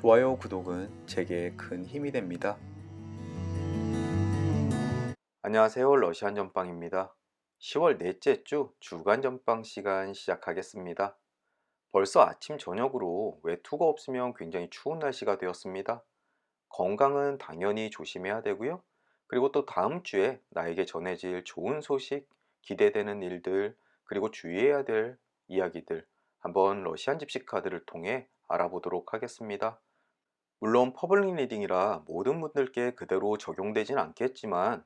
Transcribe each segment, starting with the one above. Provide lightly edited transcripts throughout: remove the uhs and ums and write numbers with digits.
좋아요, 구독은 제게 큰 힘이 됩니다. 안녕하세요. 러시안 전빵입니다. 10월 넷째 주 주간 전빵 시간 시작하겠습니다. 벌써 아침 저녁으로 외투가 없으면 굉장히 추운 날씨가 되었습니다. 건강은 당연히 조심해야 되고요. 그리고 또 다음 주에 나에게 전해질 좋은 소식, 기대되는 일들, 그리고 주의해야 될 이야기들 한번 러시안 집시 카드를 통해 알아보도록 하겠습니다. 물론 퍼블릭 리딩이라 모든 분들께 그대로 적용되진 않겠지만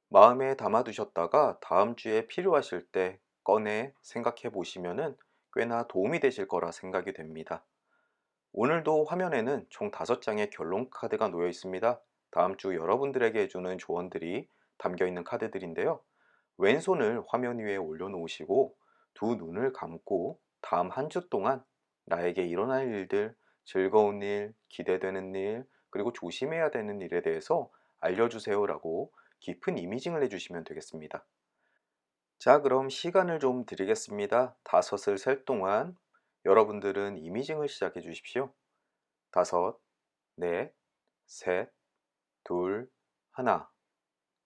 마음에 담아두셨다가 다음 주에 필요하실 때 꺼내 생각해 보시면은 꽤나 도움이 되실 거라 생각이 됩니다. 오늘도 화면에는 총 5장의 결론 카드가 놓여 있습니다. 다음 주 여러분들에게 해주는 조언들이 담겨 있는 카드들인데요. 왼손을 화면 위에 올려놓으시고 두 눈을 감고 다음 한 주 동안 나에게 일어날 일들, 즐거운 일, 기대되는 일, 그리고 조심해야 되는 일에 대해서 알려주세요라고 깊은 이미징을 해주시면 되겠습니다. 자, 그럼 시간을 좀 드리겠습니다. 다섯을 셀 동안 여러분들은 이미징을 시작해 주십시오. 다섯, 넷, 셋, 둘, 하나.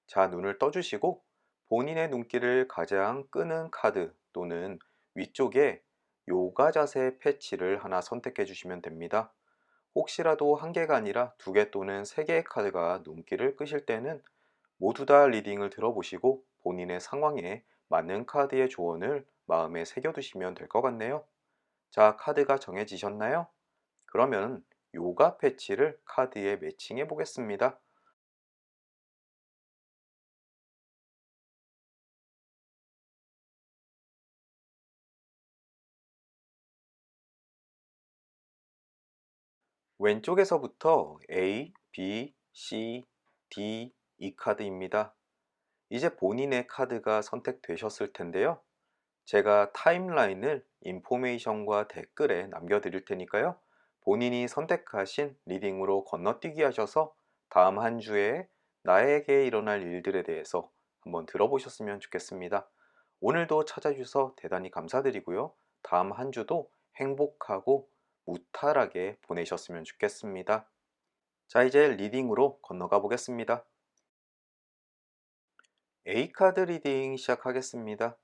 자, 눈을 떠주시고 본인의 눈길을 가장 끄는 카드 또는 위쪽에 요가 자세 패치를 하나 선택해 주시면 됩니다. 혹시라도 한 개가 아니라 두 개 또는 세 개의 카드가 눈길을 끄실 때는 모두 다 리딩을 들어보시고 본인의 상황에 맞는 카드의 조언을 마음에 새겨두시면 될 것 같네요. 자, 카드가 정해지셨나요? 그러면 요가 패치를 카드에 매칭해 보겠습니다. 왼쪽에서부터 A, B, C, D, 이 카드입니다. 이제 본인의 카드가 선택되셨을 텐데요. 제가 타임라인을 인포메이션과 댓글에 남겨드릴 테니까요. 본인이 선택하신 리딩으로 건너뛰기 하셔서 다음 한 주에 나에게 일어날 일들에 대해서 한번 들어보셨으면 좋겠습니다. 오늘도 찾아주셔서 대단히 감사드리고요. 다음 한 주도 행복하고 무탈하게 보내셨으면 좋겠습니다. 자, 이제 리딩으로 건너가 보겠습니다. A카드 리딩 시작하겠습니다.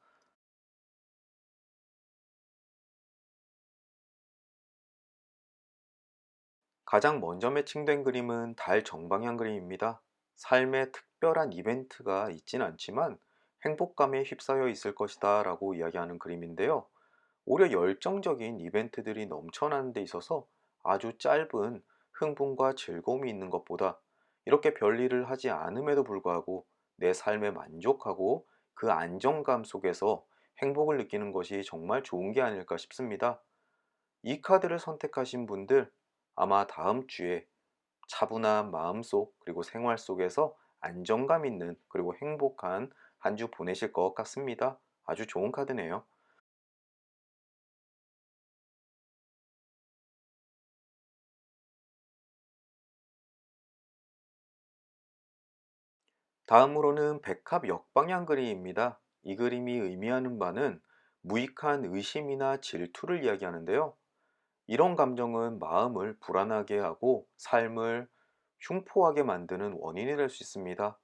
가장 먼저 매칭된 그림은 달 정방향 그림입니다. 삶에 특별한 이벤트가 있진 않지만 행복감에 휩싸여 있을 것이다 라고 이야기하는 그림인데요. 오히려 열정적인 이벤트들이 넘쳐나는 데 있어서 아주 짧은 흥분과 즐거움이 있는 것보다 이렇게 별일을 하지 않음에도 불구하고 내 삶에 만족하고 그 안정감 속에서 행복을 느끼는 것이 정말 좋은 게 아닐까 싶습니다. 이 카드를 선택하신 분들 아마 다음 주에 차분한 마음속 그리고 생활 속에서 안정감 있는 그리고 행복한 한 주 보내실 것 같습니다. 아주 좋은 카드네요. 다음으로는 백합 역방향 그림입니다. 이 그림이 의미하는 바는 무익한 의심이나 질투를 이야기하는데요. 이런 감정은 마음을 불안하게 하고 삶을 흉포하게 만드는 원인이 될 수 있습니다.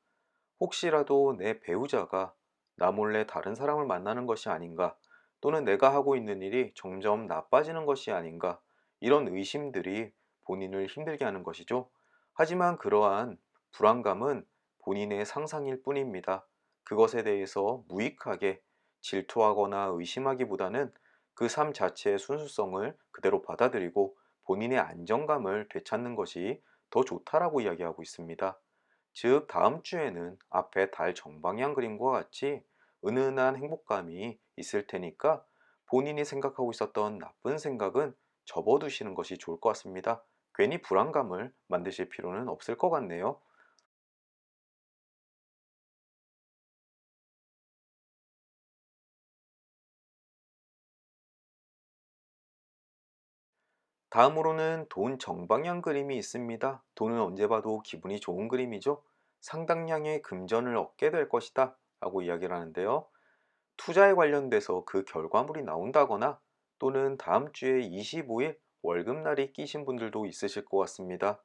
혹시라도 내 배우자가 나 몰래 다른 사람을 만나는 것이 아닌가, 또는 내가 하고 있는 일이 점점 나빠지는 것이 아닌가, 이런 의심들이 본인을 힘들게 하는 것이죠. 하지만 그러한 불안감은 본인의 상상일 뿐입니다. 그것에 대해서 무익하게 질투하거나 의심하기보다는 그 삶 자체의 순수성을 그대로 받아들이고 본인의 안정감을 되찾는 것이 더 좋다라고 이야기하고 있습니다. 즉, 다음 주에는 앞에 달 정방향 그림과 같이 은은한 행복감이 있을 테니까 본인이 생각하고 있었던 나쁜 생각은 접어두시는 것이 좋을 것 같습니다. 괜히 불안감을 만드실 필요는 없을 것 같네요. 다음으로는 돈 정방향 그림이 있습니다. 돈은 언제 봐도 기분이 좋은 그림이죠. 상당량의 금전을 얻게 될 것이다 라고 이야기를 하는데요. 투자에 관련돼서 그 결과물이 나온다거나 또는 다음 주에 25일 월급날이 끼신 분들도 있으실 것 같습니다.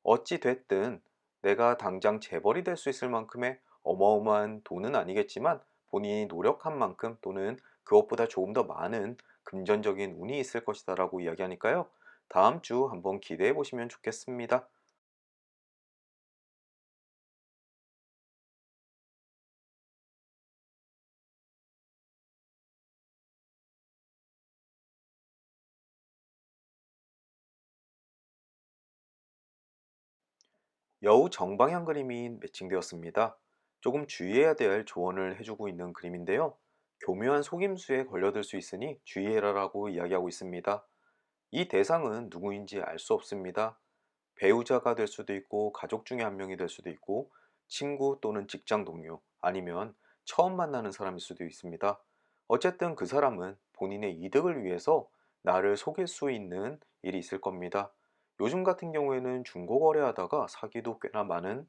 어찌 됐든 내가 당장 재벌이 될 수 있을 만큼의 어마어마한 돈은 아니겠지만 본인이 노력한 만큼 또는 그것보다 조금 더 많은 금전적인 운이 있을 것이다라고 이야기하니까요. 다음 주 한번 기대해 보시면 좋겠습니다. 여우 정방향 그림이 매칭되었습니다. 조금 주의해야 될 조언을 해주고 있는 그림인데요. 교묘한 속임수에 걸려들 수 있으니 주의해라라고 이야기하고 있습니다. 이 대상은 누구인지 알 수 없습니다. 배우자가 될 수도 있고 가족 중에 한 명이 될 수도 있고 친구 또는 직장 동료 아니면 처음 만나는 사람일 수도 있습니다. 어쨌든 그 사람은 본인의 이득을 위해서 나를 속일 수 있는 일이 있을 겁니다. 요즘 같은 경우에는 중고거래하다가 사기도 꽤나 많은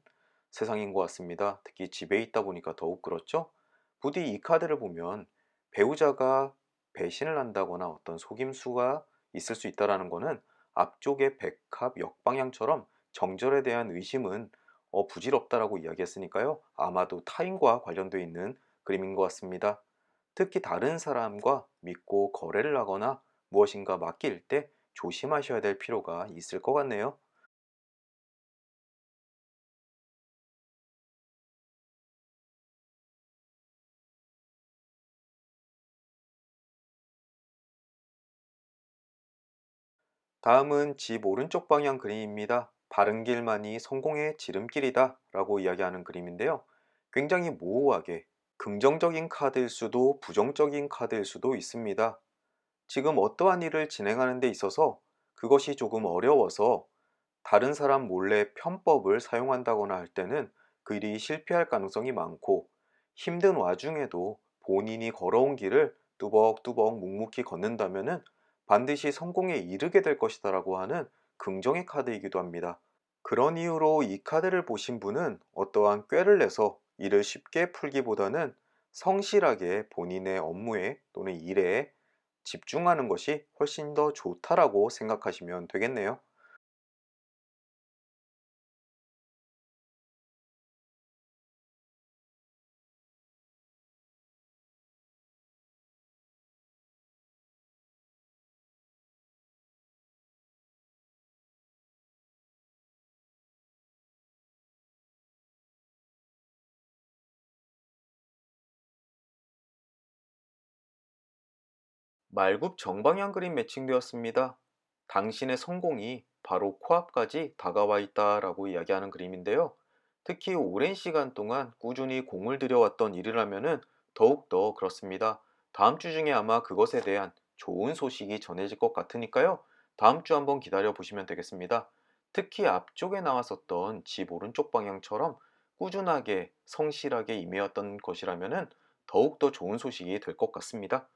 세상인 것 같습니다. 특히 집에 있다 보니까 더욱 그렇죠. 부디 이 카드를 보면 배우자가 배신을 한다거나 어떤 속임수가 있을 수 있다는 것은 앞쪽의 백합 역방향처럼 정절에 대한 의심은 부질없다라고 이야기했으니까요. 아마도 타인과 관련되어 있는 그림인 것 같습니다. 특히 다른 사람과 믿고 거래를 하거나 무엇인가 맡길 때 조심하셔야 될 필요가 있을 것 같네요. 다음은 집 오른쪽 방향 그림입니다. 바른 길만이 성공의 지름길이다 라고 이야기하는 그림인데요. 굉장히 모호하게 긍정적인 카드일 수도 부정적인 카드일 수도 있습니다. 지금 어떠한 일을 진행하는 데 있어서 그것이 조금 어려워서 다른 사람 몰래 편법을 사용한다거나 할 때는 그 일이 실패할 가능성이 많고 힘든 와중에도 본인이 걸어온 길을 뚜벅뚜벅 묵묵히 걷는다면은 반드시 성공에 이르게 될 것이다라고 하는 긍정의 카드이기도 합니다. 그런 이유로 이 카드를 보신 분은 어떠한 꾀를 내서 일을 쉽게 풀기보다는 성실하게 본인의 업무에 또는 일에 집중하는 것이 훨씬 더 좋다라고 생각하시면 되겠네요. 말굽 정방향 그림 매칭되었습니다. 당신의 성공이 바로 코앞까지 다가와 있다라고 이야기하는 그림인데요. 특히 오랜 시간 동안 꾸준히 공을 들여왔던 일이라면은 더욱더 그렇습니다. 다음 주 중에 아마 그것에 대한 좋은 소식이 전해질 것 같으니까요. 다음 주 한번 기다려 보시면 되겠습니다. 특히 앞쪽에 나왔었던 집 오른쪽 방향처럼 꾸준하게 성실하게 임해왔던 것이라면은 더욱더 좋은 소식이 될 것 같습니다.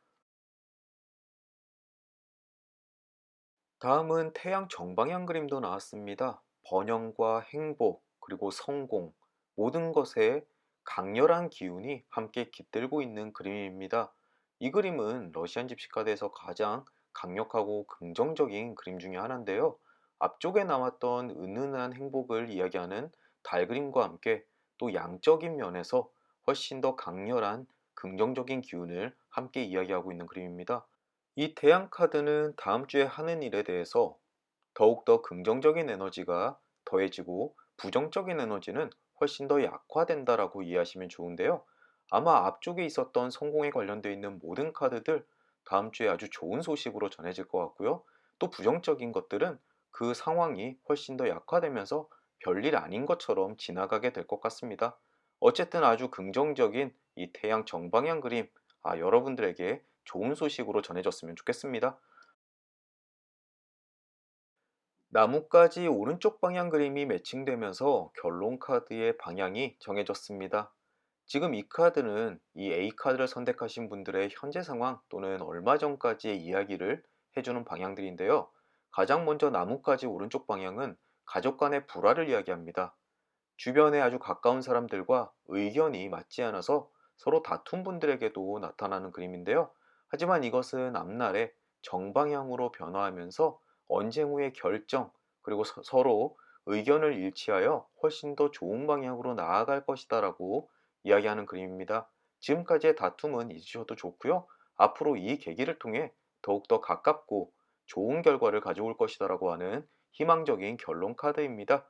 다음은 태양 정방향 그림도 나왔습니다. 번영과 행복, 그리고 성공, 모든 것에 강렬한 기운이 함께 깃들고 있는 그림입니다. 이 그림은 러시안 집시카드에서 가장 강력하고 긍정적인 그림 중에 하나인데요. 앞쪽에 나왔던 은은한 행복을 이야기하는 달 그림과 함께 또 양적인 면에서 훨씬 더 강렬한 긍정적인 기운을 함께 이야기하고 있는 그림입니다. 이 태양 카드는 다음 주에 하는 일에 대해서 더욱더 긍정적인 에너지가 더해지고 부정적인 에너지는 훨씬 더 약화된다라고 이해하시면 좋은데요. 아마 앞쪽에 있었던 성공에 관련되어 있는 모든 카드들 다음 주에 아주 좋은 소식으로 전해질 것 같고요. 또 부정적인 것들은 그 상황이 훨씬 더 약화되면서 별일 아닌 것처럼 지나가게 될 것 같습니다. 어쨌든 아주 긍정적인 이 태양 정방향 그림, 여러분들에게 좋은 소식으로 전해졌으면 좋겠습니다. 나뭇가지 오른쪽 방향 그림이 매칭되면서 결론 카드의 방향이 정해졌습니다. 지금 이 카드는 이 A 카드를 선택하신 분들의 현재 상황 또는 얼마 전까지의 이야기를 해주는 방향들인데요. 가장 먼저 나뭇가지 오른쪽 방향은 가족 간의 불화를 이야기합니다. 주변에 아주 가까운 사람들과 의견이 맞지 않아서 서로 다툰 분들에게도 나타나는 그림인데요. 하지만 이것은 앞날에 정방향으로 변화하면서 언쟁 후의 결정, 그리고 서로 의견을 일치하여 훨씬 더 좋은 방향으로 나아갈 것이다라고 이야기하는 그림입니다. 지금까지의 다툼은 잊으셔도 좋고요. 앞으로 이 계기를 통해 더욱더 가깝고 좋은 결과를 가져올 것이다라고 하는 희망적인 결론 카드입니다.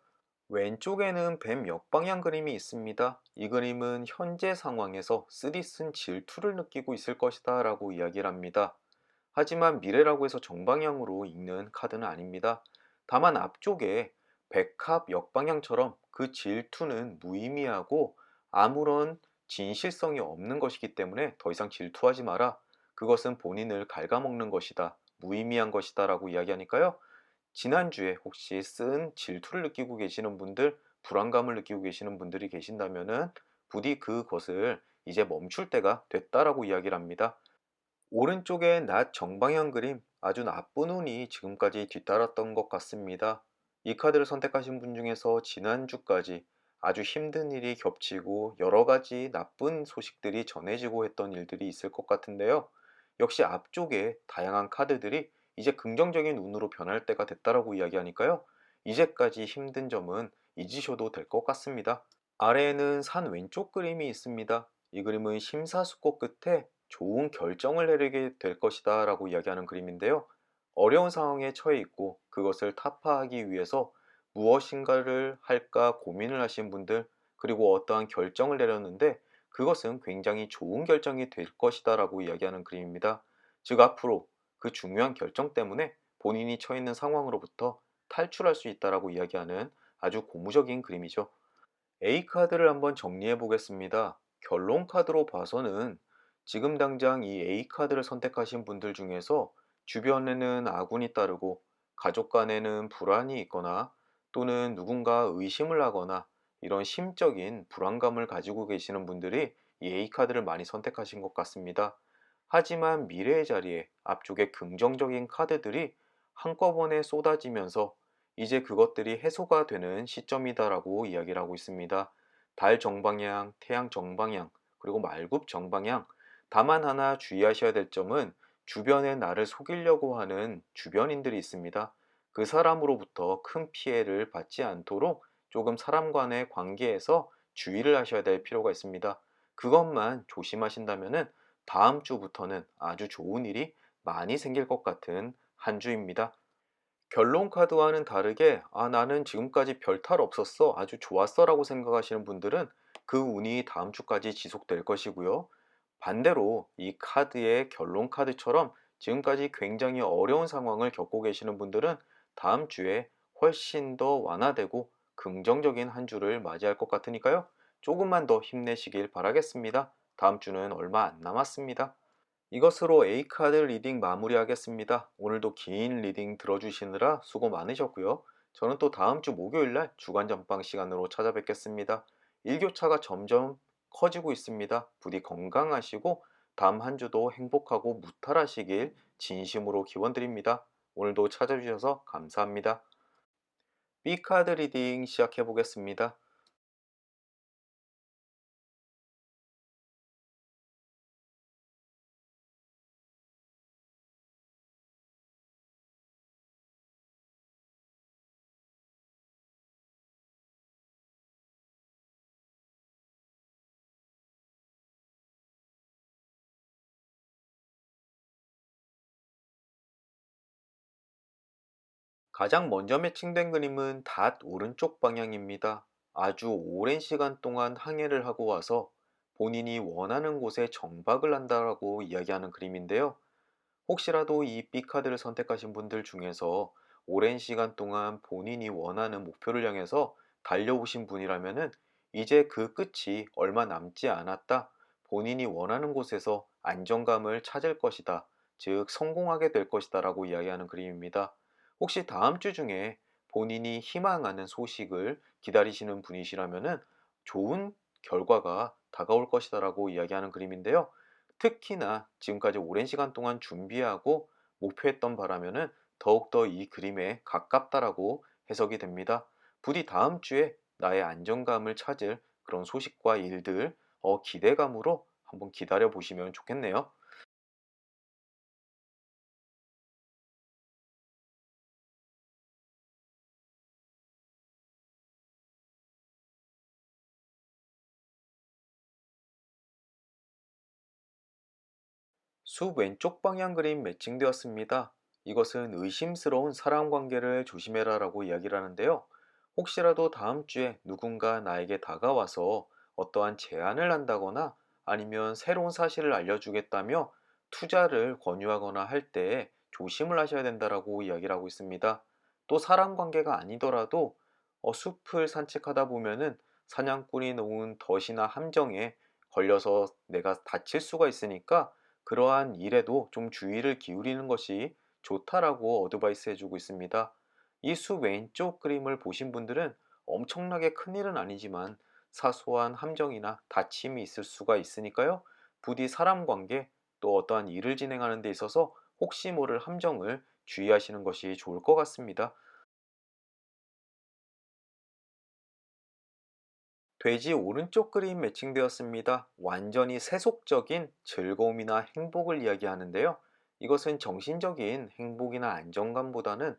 왼쪽에는 뱀 역방향 그림이 있습니다. 이 그림은 현재 상황에서 쓰디쓴 질투를 느끼고 있을 것이다 라고 이야기를 합니다. 하지만 미래라고 해서 정방향으로 읽는 카드는 아닙니다. 다만 앞쪽에 백합 역방향처럼 그 질투는 무의미하고 아무런 진실성이 없는 것이기 때문에 더 이상 질투하지 마라. 그것은 본인을 갉아먹는 것이다. 무의미한 것이다 라고 이야기하니까요. 지난주에 혹시 쓴 질투를 느끼고 계시는 분들, 불안감을 느끼고 계시는 분들이 계신다면은 부디 그것을 이제 멈출 때가 됐다라고 이야기를 합니다. 오른쪽의 낮 정방향 그림, 아주 나쁜 운이 지금까지 뒤따랐던 것 같습니다. 이 카드를 선택하신 분 중에서 지난주까지 아주 힘든 일이 겹치고 여러 가지 나쁜 소식들이 전해지고 했던 일들이 있을 것 같은데요. 역시 앞쪽에 다양한 카드들이 이제 긍정적인 운으로 변할 때가 됐다라고 이야기하니까요. 이제까지 힘든 점은 잊으셔도 될 것 같습니다. 아래에는 산 왼쪽 그림이 있습니다. 이 그림은 심사숙고 끝에 좋은 결정을 내리게 될 것이다 라고 이야기하는 그림인데요. 어려운 상황에 처해 있고 그것을 타파하기 위해서 무엇인가를 할까 고민을 하신 분들, 그리고 어떠한 결정을 내렸는데 그것은 굉장히 좋은 결정이 될 것이다 라고 이야기하는 그림입니다. 즉 앞으로 그 중요한 결정 때문에 본인이 처해 있는 상황으로부터 탈출할 수 있다라고 이야기하는 아주 고무적인 그림이죠. A카드를 한번 정리해 보겠습니다. 결론 카드로 봐서는 지금 당장 이 A카드를 선택하신 분들 중에서 주변에는 아군이 따르고 가족 간에는 불안이 있거나 또는 누군가 의심을 하거나 이런 심적인 불안감을 가지고 계시는 분들이 이 A카드를 많이 선택하신 것 같습니다. 하지만 미래의 자리에 앞쪽에 긍정적인 카드들이 한꺼번에 쏟아지면서 이제 그것들이 해소가 되는 시점이다라고 이야기를 하고 있습니다. 달 정방향, 태양 정방향, 그리고 말굽 정방향. 다만 하나 주의하셔야 될 점은 주변에 나를 속이려고 하는 주변인들이 있습니다. 그 사람으로부터 큰 피해를 받지 않도록 조금 사람 간의 관계에서 주의를 하셔야 될 필요가 있습니다. 그것만 조심하신다면은 다음 주부터는 아주 좋은 일이 많이 생길 것 같은 한 주입니다. 결론 카드와는 다르게 나는 지금까지 별 탈 없었어. 아주 좋았어 라고 생각하시는 분들은 그 운이 다음 주까지 지속될 것이고요. 반대로 이 카드의 결론 카드처럼 지금까지 굉장히 어려운 상황을 겪고 계시는 분들은 다음 주에 훨씬 더 완화되고 긍정적인 한 주를 맞이할 것 같으니까요. 조금만 더 힘내시길 바라겠습니다. 다음 주는 얼마 안 남았습니다. 이것으로 A카드 리딩 마무리하겠습니다. 오늘도 긴 리딩 들어주시느라 수고 많으셨고요. 저는 또 다음 주 목요일날 주간 전방 시간으로 찾아뵙겠습니다. 일교차가 점점 커지고 있습니다. 부디 건강하시고 다음 한 주도 행복하고 무탈하시길 진심으로 기원드립니다. 오늘도 찾아주셔서 감사합니다. B카드 리딩 시작해 보겠습니다. 가장 먼저 매칭된 그림은 닷 오른쪽 방향입니다. 아주 오랜 시간 동안 항해를 하고 와서 본인이 원하는 곳에 정박을 한다라고 이야기하는 그림인데요. 혹시라도 이 B카드를 선택하신 분들 중에서 오랜 시간 동안 본인이 원하는 목표를 향해서 달려오신 분이라면은 이제 그 끝이 얼마 남지 않았다. 본인이 원하는 곳에서 안정감을 찾을 것이다. 즉, 성공하게 될 것이다. 라고 이야기하는 그림입니다. 혹시 다음 주 중에 본인이 희망하는 소식을 기다리시는 분이시라면은 좋은 결과가 다가올 것이다. 라고 이야기하는 그림인데요. 특히나 지금까지 오랜 시간 동안 준비하고 목표했던 바라면은 더욱더 이 그림에 가깝다라고 해석이 됩니다. 부디 다음 주에 나의 안정감을 찾을 그런 소식과 일들, 기대감으로 한번 기다려 보시면 좋겠네요. 숲 왼쪽 방향 그림 매칭되었습니다. 이것은 의심스러운 사람 관계를 조심해라라고 이야기를 하는데요. 혹시라도 다음 주에 누군가 나에게 다가와서 어떠한 제안을 한다거나 아니면 새로운 사실을 알려주겠다며 투자를 권유하거나 할 때 조심을 하셔야 된다라고 이야기를 하고 있습니다. 또 사람 관계가 아니더라도 숲을 산책하다 보면은 사냥꾼이 놓은 덫이나 함정에 걸려서 내가 다칠 수가 있으니까 그러한 일에도 좀 주의를 기울이는 것이 좋다라고 어드바이스 해주고 있습니다. 이 숲 왼쪽 그림을 보신 분들은 엄청나게 큰일은 아니지만 사소한 함정이나 다침이 있을 수가 있으니까요. 부디 사람 관계 또 어떠한 일을 진행하는 데 있어서 혹시 모를 함정을 주의하시는 것이 좋을 것 같습니다. 돼지 오른쪽 그림 매칭되었습니다. 완전히 세속적인 즐거움이나 행복을 이야기하는데요. 이것은 정신적인 행복이나 안정감보다는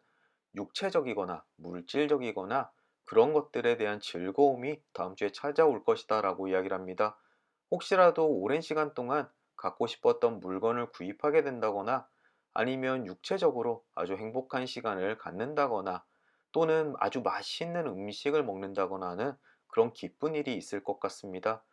육체적이거나 물질적이거나 그런 것들에 대한 즐거움이 다음 주에 찾아올 것이다 라고 이야기를 합니다. 혹시라도 오랜 시간 동안 갖고 싶었던 물건을 구입하게 된다거나 아니면 육체적으로 아주 행복한 시간을 갖는다거나 또는 아주 맛있는 음식을 먹는다거나 하는 그런 기쁜 일이 있을 것 같습니다.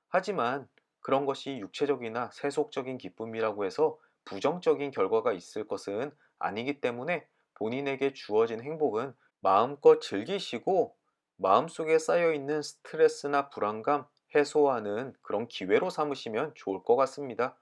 하지만 그런 것이 육체적이나 세속적인 기쁨이라고 해서 부정적인 결과가 있을 것은 아니기 때문에 본인에게 주어진 행복은 마음껏 즐기시고 마음속에 쌓여있는 스트레스나 불안감 해소하는 그런 기회로 삼으시면 좋을 것 같습니다.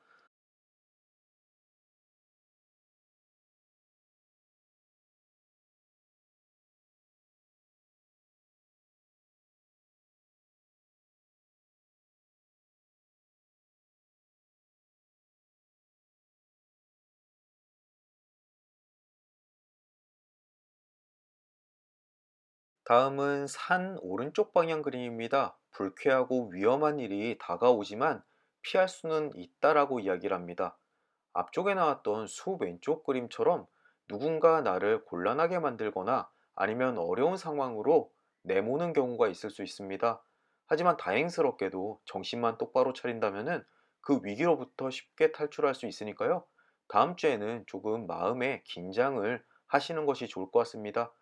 다음은 산 오른쪽 방향 그림입니다. 불쾌하고 위험한 일이 다가오지만 피할 수는 있다라고 이야기를 합니다. 앞쪽에 나왔던 숲 왼쪽 그림처럼 누군가 나를 곤란하게 만들거나 아니면 어려운 상황으로 내모는 경우가 있을 수 있습니다. 하지만 다행스럽게도 정신만 똑바로 차린다면은 그 위기로부터 쉽게 탈출할 수 있으니까요. 다음 주에는 조금 마음의 긴장을 하시는 것이 좋을 것 같습니다.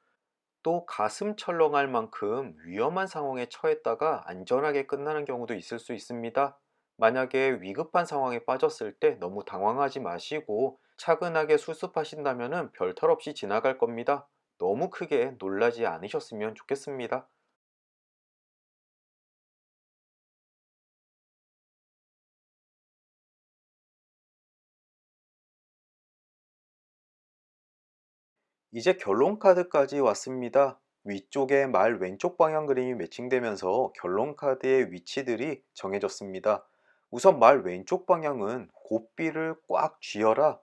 또 가슴 철렁할 만큼 위험한 상황에 처했다가 안전하게 끝나는 경우도 있을 수 있습니다. 만약에 위급한 상황에 빠졌을 때 너무 당황하지 마시고 차분하게 수습하신다면 별탈 없이 지나갈 겁니다. 너무 크게 놀라지 않으셨으면 좋겠습니다. 이제 결론 카드까지 왔습니다. 위쪽에 말 왼쪽 방향 그림이 매칭되면서 결론 카드의 위치들이 정해졌습니다. 우선 말 왼쪽 방향은 고삐를 꽉 쥐어라,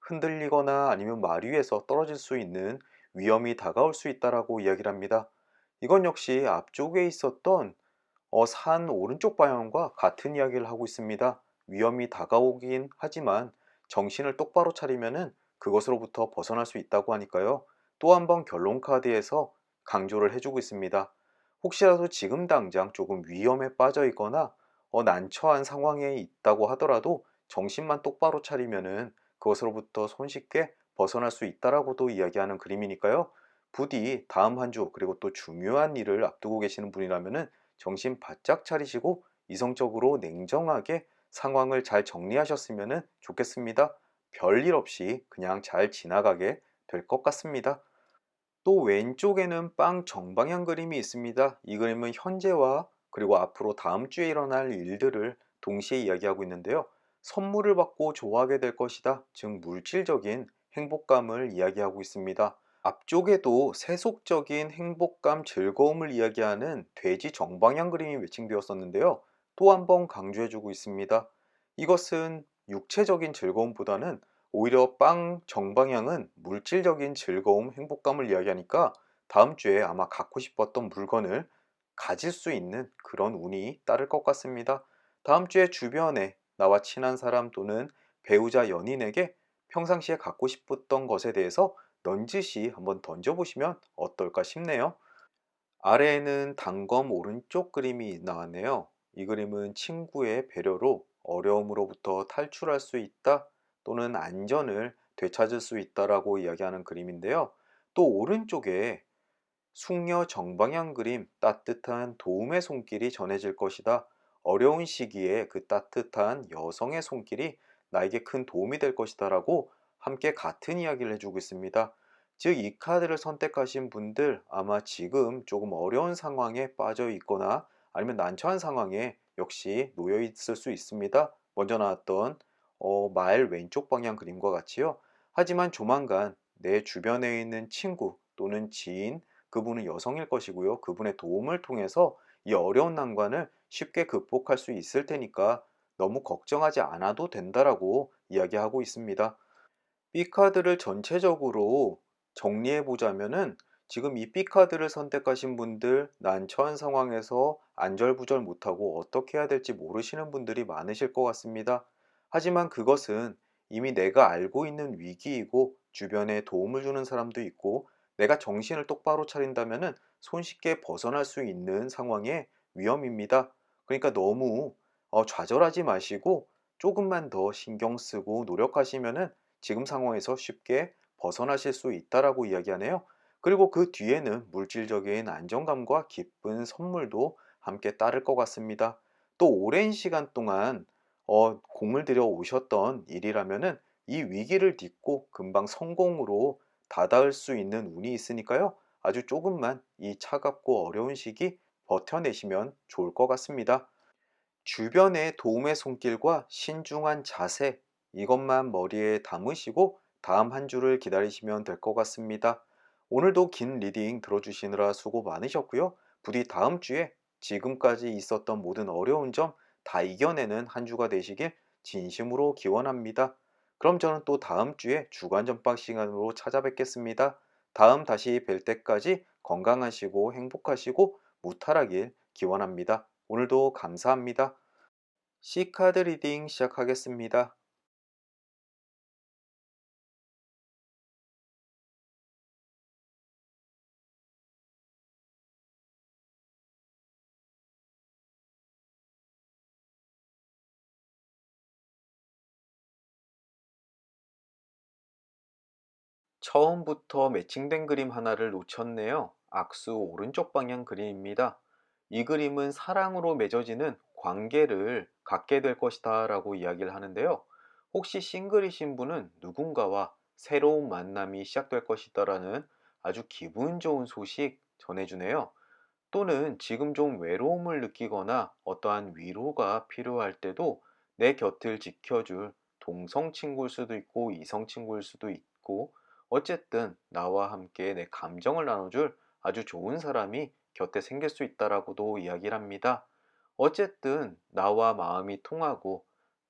흔들리거나 아니면 말 위에서 떨어질 수 있는 위험이 다가올 수 있다라고 이야기를 합니다. 이건 역시 앞쪽에 있었던 산 오른쪽 방향과 같은 이야기를 하고 있습니다. 위험이 다가오긴 하지만 정신을 똑바로 차리면은 그것으로부터 벗어날 수 있다고 하니까요. 또 한 번 결론 카드에서 강조를 해주고 있습니다. 혹시라도 지금 당장 조금 위험에 빠져 있거나 난처한 상황에 있다고 하더라도 정신만 똑바로 차리면은 그것으로부터 손쉽게 벗어날 수 있다라고도 이야기하는 그림이니까요. 부디 다음 한 주 그리고 또 중요한 일을 앞두고 계시는 분이라면은 정신 바짝 차리시고 이성적으로 냉정하게 상황을 잘 정리하셨으면 좋겠습니다. 별일 없이 그냥 잘 지나가게 될 것 같습니다. 또 왼쪽에는 빵 정방향 그림이 있습니다. 이 그림은 현재와 그리고 앞으로 다음 주에 일어날 일들을 동시에 이야기하고 있는데요. 선물을 받고 좋아하게 될 것이다. 즉 물질적인 행복감을 이야기하고 있습니다. 앞쪽에도 세속적인 행복감, 즐거움을 이야기하는 돼지 정방향 그림이 매칭되었었는데요. 또 한 번 강조해주고 있습니다. 이것은 육체적인 즐거움보다는 오히려 빵 정방향은 물질적인 즐거움, 행복감을 이야기하니까 다음 주에 아마 갖고 싶었던 물건을 가질 수 있는 그런 운이 따를 것 같습니다. 다음 주에 주변에 나와 친한 사람 또는 배우자 연인에게 평상시에 갖고 싶었던 것에 대해서 넌지시 한번 던져보시면 어떨까 싶네요. 아래에는 단검 오른쪽 그림이 나왔네요. 이 그림은 친구의 배려로 어려움으로부터 탈출할 수 있다. 또는 안전을 되찾을 수 있다라고 이야기하는 그림인데요. 또 오른쪽에 숙녀 정방향 그림, 따뜻한 도움의 손길이 전해질 것이다. 어려운 시기에 그 따뜻한 여성의 손길이 나에게 큰 도움이 될 것이다 라고 함께 같은 이야기를 해주고 있습니다. 즉, 이 카드를 선택하신 분들 아마 지금 조금 어려운 상황에 빠져 있거나 아니면 난처한 상황에 역시 놓여 있을 수 있습니다. 먼저 나왔던 말 왼쪽 방향 그림과 같이요. 하지만 조만간 내 주변에 있는 친구 또는 지인, 그분은 여성일 것이고요. 그분의 도움을 통해서 이 어려운 난관을 쉽게 극복할 수 있을 테니까 너무 걱정하지 않아도 된다라고 이야기하고 있습니다. B카드를 전체적으로 정리해 보자면은 지금 이 B카드를 선택하신 분들 난처한 상황에서 안절부절 못하고 어떻게 해야 될지 모르시는 분들이 많으실 것 같습니다. 하지만 그것은 이미 내가 알고 있는 위기이고 주변에 도움을 주는 사람도 있고 내가 정신을 똑바로 차린다면은 손쉽게 벗어날 수 있는 상황의 위험입니다. 그러니까 너무 좌절하지 마시고 조금만 더 신경 쓰고 노력하시면은 지금 상황에서 쉽게 벗어나실 수 있다라고 이야기하네요. 그리고 그 뒤에는 물질적인 안정감과 기쁜 선물도 함께 따를 것 같습니다. 또 오랜 시간 동안 공을 들여 오셨던 일이라면은 이 위기를 딛고 금방 성공으로 다다을 수 있는 운이 있으니까요. 아주 조금만 이 차갑고 어려운 시기 버텨내시면 좋을 것 같습니다. 주변의 도움의 손길과 신중한 자세, 이것만 머리에 담으시고 다음 한 주를 기다리시면 될 것 같습니다. 오늘도 긴 리딩 들어주시느라 수고 많으셨고요. 부디 다음 주에 지금까지 있었던 모든 어려운 점 다 이겨내는 한 주가 되시길 진심으로 기원합니다. 그럼 저는 또 다음 주에 주간 전방 시간으로 찾아뵙겠습니다. 다음 다시 뵐 때까지 건강하시고 행복하시고 무탈하길 기원합니다. 오늘도 감사합니다. C카드 리딩 시작하겠습니다. 처음부터 매칭된 그림 하나를 놓쳤네요. 악수 오른쪽 방향 그림입니다. 이 그림은 사랑으로 맺어지는 관계를 갖게 될 것이다 라고 이야기를 하는데요. 혹시 싱글이신 분은 누군가와 새로운 만남이 시작될 것이다 라는 아주 기분 좋은 소식 전해주네요. 또는 지금 좀 외로움을 느끼거나 어떠한 위로가 필요할 때도 내 곁을 지켜줄 동성 친구일 수도 있고 이성 친구일 수도 있고 어쨌든 나와 함께 내 감정을 나눠줄 아주 좋은 사람이 곁에 생길 수 있다라고도 이야기를 합니다. 어쨌든 나와 마음이 통하고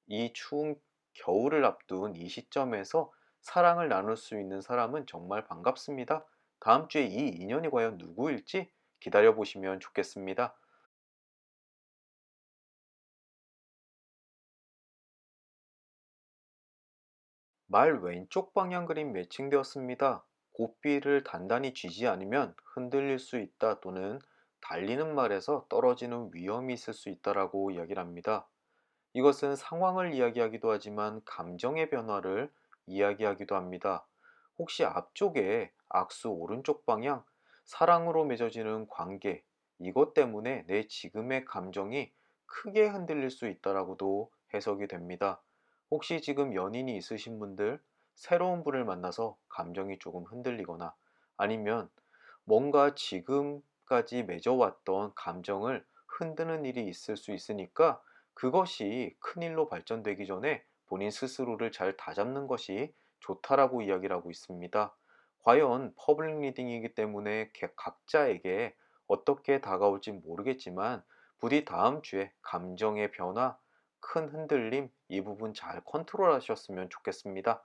이 추운 겨울을 앞둔 이 시점에서 사랑을 나눌 수 있는 사람은 정말 반갑습니다. 다음 주에 이 인연이 과연 누구일지 기다려 보시면 좋겠습니다. 말 왼쪽 방향 그림 매칭되었습니다. 고삐를 단단히 쥐지 않으면 흔들릴 수 있다 또는 달리는 말에서 떨어지는 위험이 있을 수 있다라고 이야기를 합니다. 이것은 상황을 이야기하기도 하지만 감정의 변화를 이야기하기도 합니다. 혹시 앞쪽에 악수 오른쪽 방향, 사랑으로 맺어지는 관계, 이것 때문에 내 지금의 감정이 크게 흔들릴 수 있다라고도 해석이 됩니다. 혹시 지금 연인이 있으신 분들, 새로운 분을 만나서 감정이 조금 흔들리거나 아니면 뭔가 지금까지 맺어왔던 감정을 흔드는 일이 있을 수 있으니까 그것이 큰일로 발전되기 전에 본인 스스로를 잘 다잡는 것이 좋다라고 이야기를 하고 있습니다. 과연 퍼블릭 리딩이기 때문에 각자에게 어떻게 다가올지 모르겠지만 부디 다음 주에 감정의 변화, 큰 흔들림 이 부분 잘 컨트롤 하셨으면 좋겠습니다.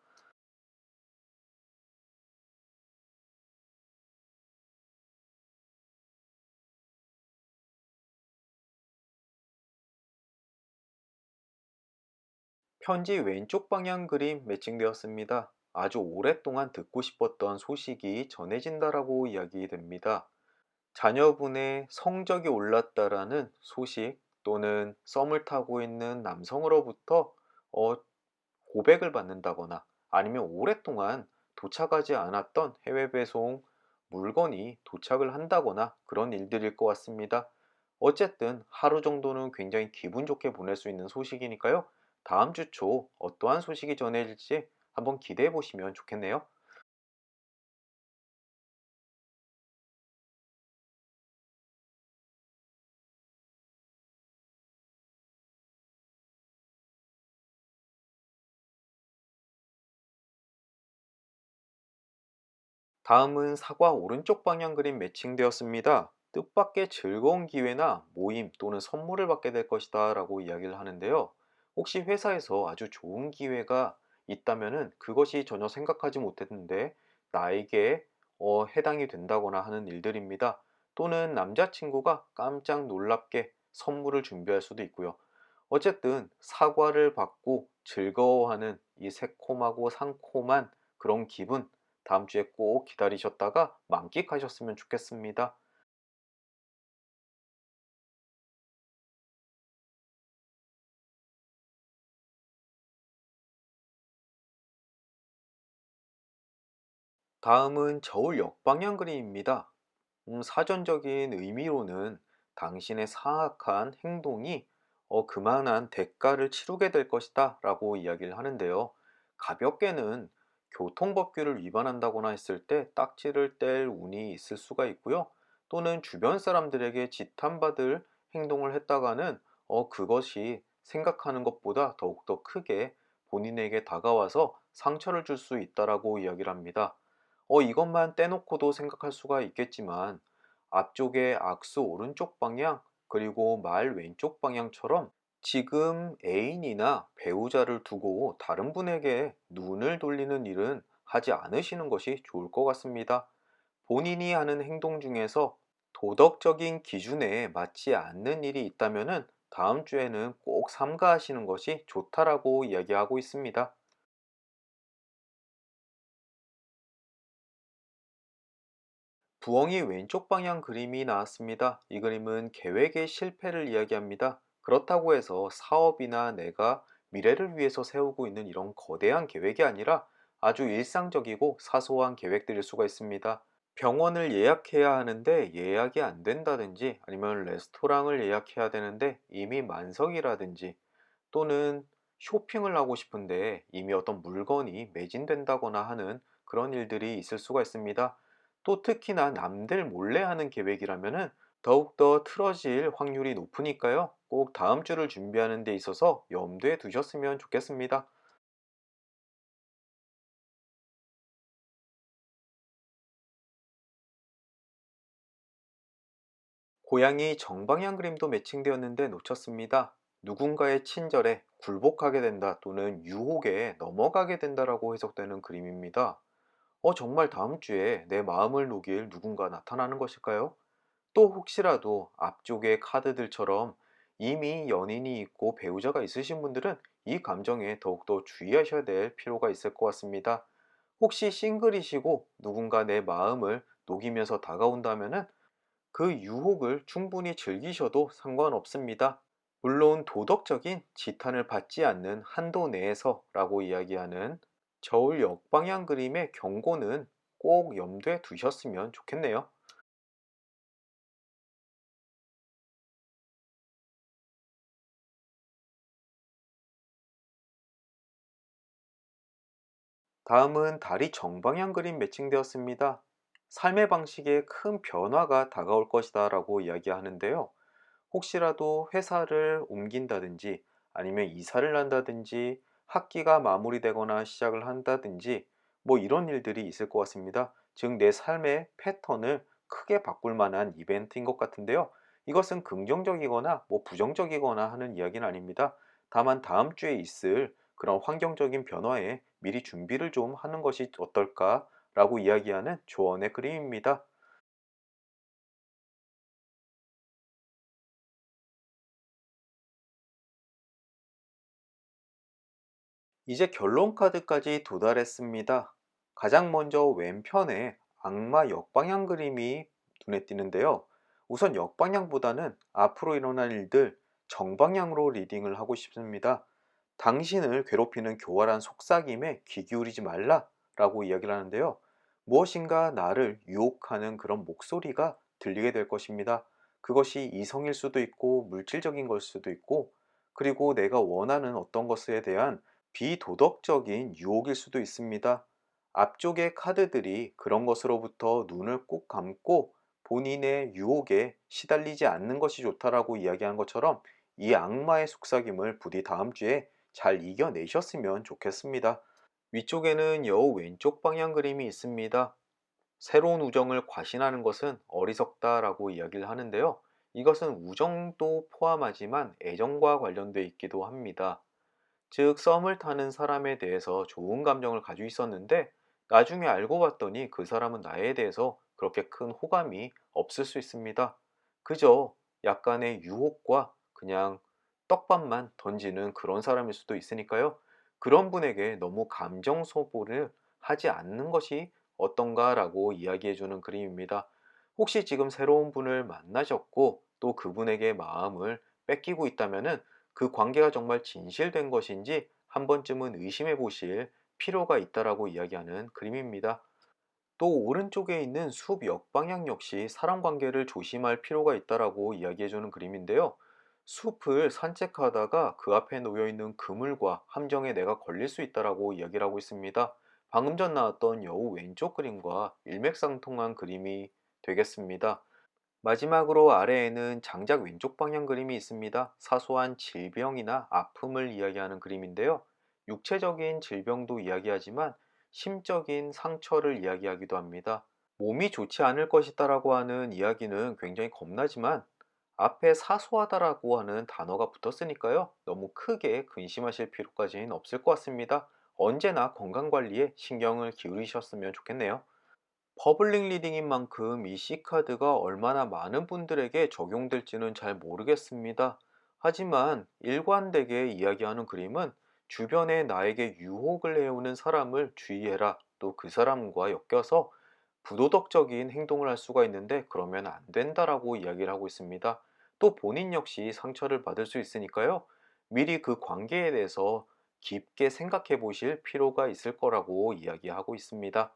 편지 왼쪽 방향 그림 매칭되었습니다. 아주 오랫동안 듣고 싶었던 소식이 전해진다라고 이야기됩니다. 자녀분의 성적이 올랐다라는 소식 또는 썸을 타고 있는 남성으로부터 어, 고백을 받는다거나 아니면 오랫동안 도착하지 않았던 해외 배송 물건이 도착을 한다거나 그런 일들일 것 같습니다. 어쨌든 하루 정도는 굉장히 기분 좋게 보낼 수 있는 소식이니까요. 다음 주 초 어떠한 소식이 전해질지 한번 기대해 보시면 좋겠네요. 다음은 사과 오른쪽 방향 그림 매칭되었습니다. 뜻밖의 즐거운 기회나 모임 또는 선물을 받게 될 것이다 라고 이야기를 하는데요. 혹시 회사에서 아주 좋은 기회가 있다면은 그것이 전혀 생각하지 못했는데 나에게 해당이 된다거나 하는 일들입니다. 또는 남자친구가 깜짝 놀랍게 선물을 준비할 수도 있고요. 어쨌든 사과를 받고 즐거워하는 이 새콤하고 상콤한 그런 기분 다음 주에 꼭 기다리셨다가 만끽하셨으면 좋겠습니다. 다음은 저울 역방향 그림입니다. 사전적인 의미로는 당신의 사악한 행동이 그만한 대가를 치르게 될 것이다 라고 이야기를 하는데요. 가볍게는 교통법규를 위반한다거나 했을 때 딱지를 뗄 운이 있을 수가 있고요. 또는 주변 사람들에게 지탄받을 행동을 했다가는 그것이 생각하는 것보다 더욱더 크게 본인에게 다가와서 상처를 줄 수 있다라고 이야기를 합니다. 이것만 떼놓고도 생각할 수가 있겠지만 앞쪽에 악수 오른쪽 방향 그리고 말 왼쪽 방향처럼 지금 애인이나 배우자를 두고 다른 분에게 눈을 돌리는 일은 하지 않으시는 것이 좋을 것 같습니다. 본인이 하는 행동 중에서 도덕적인 기준에 맞지 않는 일이 있다면 다음 주에는 꼭 삼가하시는 것이 좋다라고 이야기하고 있습니다. 부엉이 왼쪽 방향 그림이 나왔습니다. 이 그림은 계획의 실패를 이야기합니다. 그렇다고 해서 사업이나 내가 미래를 위해서 세우고 있는 이런 거대한 계획이 아니라 아주 일상적이고 사소한 계획들일 수가 있습니다. 병원을 예약해야 하는데 예약이 안 된다든지 아니면 레스토랑을 예약해야 되는데 이미 만석이라든지 또는 쇼핑을 하고 싶은데 이미 어떤 물건이 매진된다거나 하는 그런 일들이 있을 수가 있습니다. 또 특히나 남들 몰래 하는 계획이라면은 더욱더 틀어질 확률이 높으니까요. 꼭 다음 주를 준비하는 데 있어서 염두에 두셨으면 좋겠습니다. 고양이 정방향 그림도 매칭되었는데 놓쳤습니다. 누군가의 친절에 굴복하게 된다 또는 유혹에 넘어가게 된다라고 해석되는 그림입니다. 정말 다음 주에 내 마음을 녹일 누군가 나타나는 것일까요? 또 혹시라도 앞쪽의 카드들처럼 이미 연인이 있고 배우자가 있으신 분들은 이 감정에 더욱더 주의하셔야 될 필요가 있을 것 같습니다. 혹시 싱글이시고 누군가 내 마음을 녹이면서 다가온다면은 그 유혹을 충분히 즐기셔도 상관없습니다. 물론 도덕적인 지탄을 받지 않는 한도 내에서라고 이야기하는 저울 역방향 그림의 경고는 꼭 염두에 두셨으면 좋겠네요. 다음은 다리 정방향 그림 매칭되었습니다. 삶의 방식에 큰 변화가 다가올 것이다 라고 이야기하는데요. 혹시라도 회사를 옮긴다든지 아니면 이사를 한다든지 학기가 마무리되거나 시작을 한다든지 뭐 이런 일들이 있을 것 같습니다. 즉 내 삶의 패턴을 크게 바꿀 만한 이벤트인 것 같은데요. 이것은 긍정적이거나 뭐 부정적이거나 하는 이야기는 아닙니다. 다만 다음 주에 있을 그런 환경적인 변화에 미리 준비를 좀 하는 것이 어떨까라고 이야기하는 조언의 그림입니다. 이제 결론 카드까지 도달했습니다. 가장 먼저 왼편에 악마 역방향 그림이 눈에 띄는데요. 우선 역방향보다는 앞으로 일어날 일들 정방향으로 리딩을 하고 싶습니다. 당신을 괴롭히는 교활한 속삭임에 귀 기울이지 말라라고 이야기를 하는데요. 무엇인가 나를 유혹하는 그런 목소리가 들리게 될 것입니다. 그것이 이성일 수도 있고 물질적인 걸 수도 있고, 그리고 내가 원하는 어떤 것에 대한 비도덕적인 유혹일 수도 있습니다. 앞쪽의 카드들이 그런 것으로부터 눈을 꼭 감고 본인의 유혹에 시달리지 않는 것이 좋다라고 이야기한 것처럼, 이 악마의 속삭임을 부디 다음 주에 잘 이겨내셨으면 좋겠습니다. 위쪽에는 여우 왼쪽 방향 그림이 있습니다. 새로운 우정을 과신하는 것은 어리석다라고 이야기를 하는데요. 이것은 우정도 포함하지만 애정과 관련돼 있기도 합니다. 즉, 썸을 타는 사람에 대해서 좋은 감정을 가지고 있었는데 나중에 알고 봤더니 그 사람은 나에 대해서 그렇게 큰 호감이 없을 수 있습니다. 그저 약간의 유혹과 그냥 떡밥만 던지는 그런 사람일 수도 있으니까요. 그런 분에게 너무 감정 소모를 하지 않는 것이 어떤가라고 이야기해 주는 그림입니다. 혹시 지금 새로운 분을 만나셨고 또 그분에게 마음을 뺏기고 있다면은 그 관계가 정말 진실된 것인지 한 번쯤은 의심해 보실 필요가 있다라고 이야기하는 그림입니다. 또 오른쪽에 있는 숲 역방향 역시 사람 관계를 조심할 필요가 있다라고 이야기해 주는 그림인데요. 숲을 산책하다가 그 앞에 놓여 있는 그물과 함정에 내가 걸릴 수 있다라고 이야기를 하고 있습니다. 방금 전 나왔던 여우 왼쪽 그림과 일맥상통한 그림이 되겠습니다. 마지막으로 아래에는 장작 왼쪽 방향 그림이 있습니다. 사소한 질병이나 아픔을 이야기하는 그림인데요. 육체적인 질병도 이야기하지만 심적인 상처를 이야기하기도 합니다. 몸이 좋지 않을 것이다라고 하는 이야기는 굉장히 겁나지만 앞에 사소하다라고 하는 단어가 붙었으니까요. 너무 크게 근심하실 필요까지는 없을 것 같습니다. 언제나 건강관리에 신경을 기울이셨으면 좋겠네요. 퍼블릭 리딩인 만큼 이 C카드가 얼마나 많은 분들에게 적용될지는 잘 모르겠습니다. 하지만 일관되게 이야기하는 그림은 주변에 나에게 유혹을 해오는 사람을 주의해라. 또 그 사람과 엮여서 부도덕적인 행동을 할 수가 있는데 그러면 안 된다라고 이야기를 하고 있습니다. 또 본인 역시 상처를 받을 수 있으니까요. 미리 그 관계에 대해서 깊게 생각해 보실 필요가 있을 거라고 이야기하고 있습니다.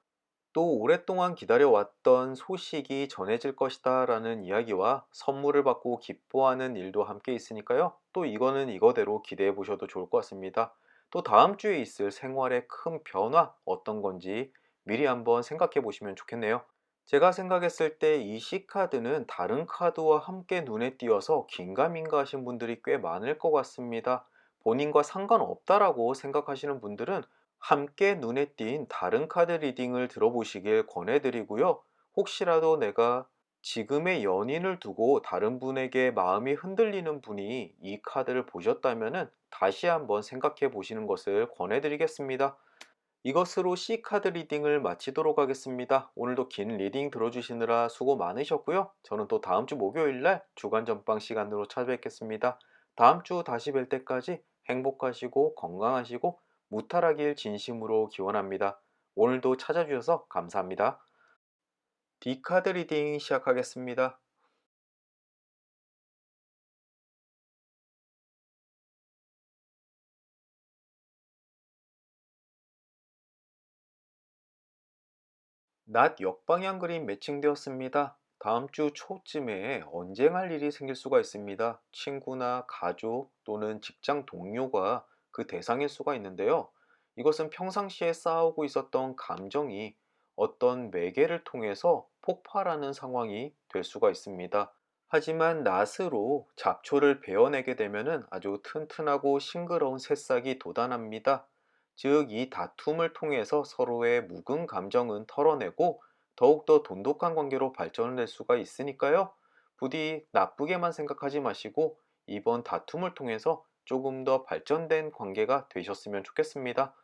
또 오랫동안 기다려왔던 소식이 전해질 것이다 라는 이야기와 선물을 받고 기뻐하는 일도 함께 있으니까요. 또 이거는 이거대로 기대해 보셔도 좋을 것 같습니다. 또 다음 주에 있을 생활의 큰 변화 어떤 건지 미리 한번 생각해 보시면 좋겠네요. 제가 생각했을 때 이 C카드는 다른 카드와 함께 눈에 띄어서 긴가민가 하신 분들이 꽤 많을 것 같습니다. 본인과 상관없다라고 생각하시는 분들은 함께 눈에 띈 다른 카드 리딩을 들어보시길 권해드리고요. 혹시라도 내가 지금의 연인을 두고 다른 분에게 마음이 흔들리는 분이 이 카드를 보셨다면 다시 한번 생각해 보시는 것을 권해드리겠습니다. 이것으로 C카드 리딩을 마치도록 하겠습니다. 오늘도 긴 리딩 들어주시느라 수고 많으셨고요. 저는 또 다음 주 목요일날 주간 전방 시간으로 찾아뵙겠습니다. 다음 주 다시 뵐 때까지 행복하시고 건강하시고 무탈하길 진심으로 기원합니다. 오늘도 찾아주셔서 감사합니다. D카드 리딩 시작하겠습니다. 낮 역방향 그림 매칭되었습니다. 다음 주 초쯤에 언쟁할 일이 생길 수가 있습니다. 친구나 가족 또는 직장 동료가 그 대상일 수가 있는데요. 이것은 평상시에 쌓아오고 있었던 감정이 어떤 매개를 통해서 폭발하는 상황이 될 수가 있습니다. 하지만 낫으로 잡초를 베어내게 되면 아주 튼튼하고 싱그러운 새싹이 돋아납니다. 즉, 이 다툼을 통해서 서로의 묵은 감정은 털어내고 더욱더 돈독한 관계로 발전될 수가 있으니까요. 부디 나쁘게만 생각하지 마시고 이번 다툼을 통해서 조금 더 발전된 관계가 되셨으면 좋겠습니다.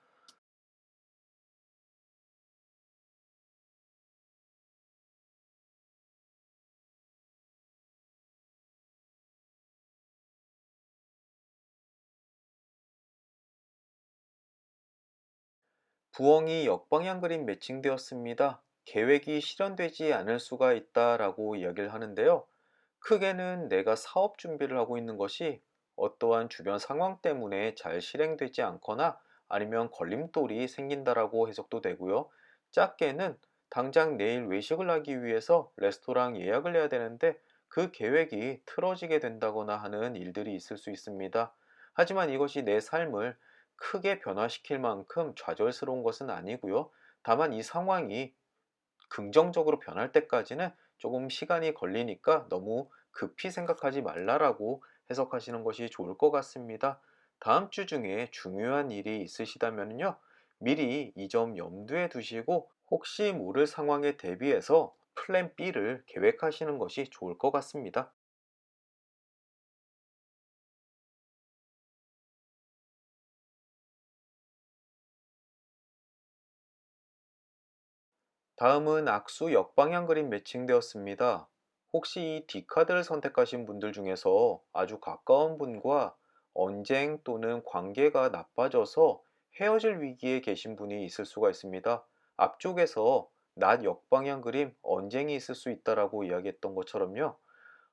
부엉이 역방향 그림 매칭되었습니다. 계획이 실현되지 않을 수가 있다라고 이야기를 하는데요. 크게는 내가 사업 준비를 하고 있는 것이 어떠한 주변 상황 때문에 잘 실행되지 않거나 아니면 걸림돌이 생긴다라고 해석도 되고요. 작게는 당장 내일 외식을 하기 위해서 레스토랑 예약을 해야 되는데 그 계획이 틀어지게 된다거나 하는 일들이 있을 수 있습니다. 하지만 이것이 내 삶을 크게 변화시킬 만큼 좌절스러운 것은 아니고요. 다만 이 상황이 긍정적으로 변할 때까지는 조금 시간이 걸리니까 너무 급히 생각하지 말라라고 해석하시는 것이 좋을 것 같습니다. 다음 주 중에 중요한 일이 있으시다면요. 미리 이 점 염두에 두시고 혹시 모를 상황에 대비해서 플랜 B를 계획하시는 것이 좋을 것 같습니다. 다음은 악수 역방향 그림 매칭되었습니다. 혹시 이 D카드를 선택하신 분들 중에서 아주 가까운 분과 언쟁 또는 관계가 나빠져서 헤어질 위기에 계신 분이 있을 수가 있습니다. 앞쪽에서 낫 역방향 그림 언쟁이 있을 수 있다라고 이야기했던 것처럼요.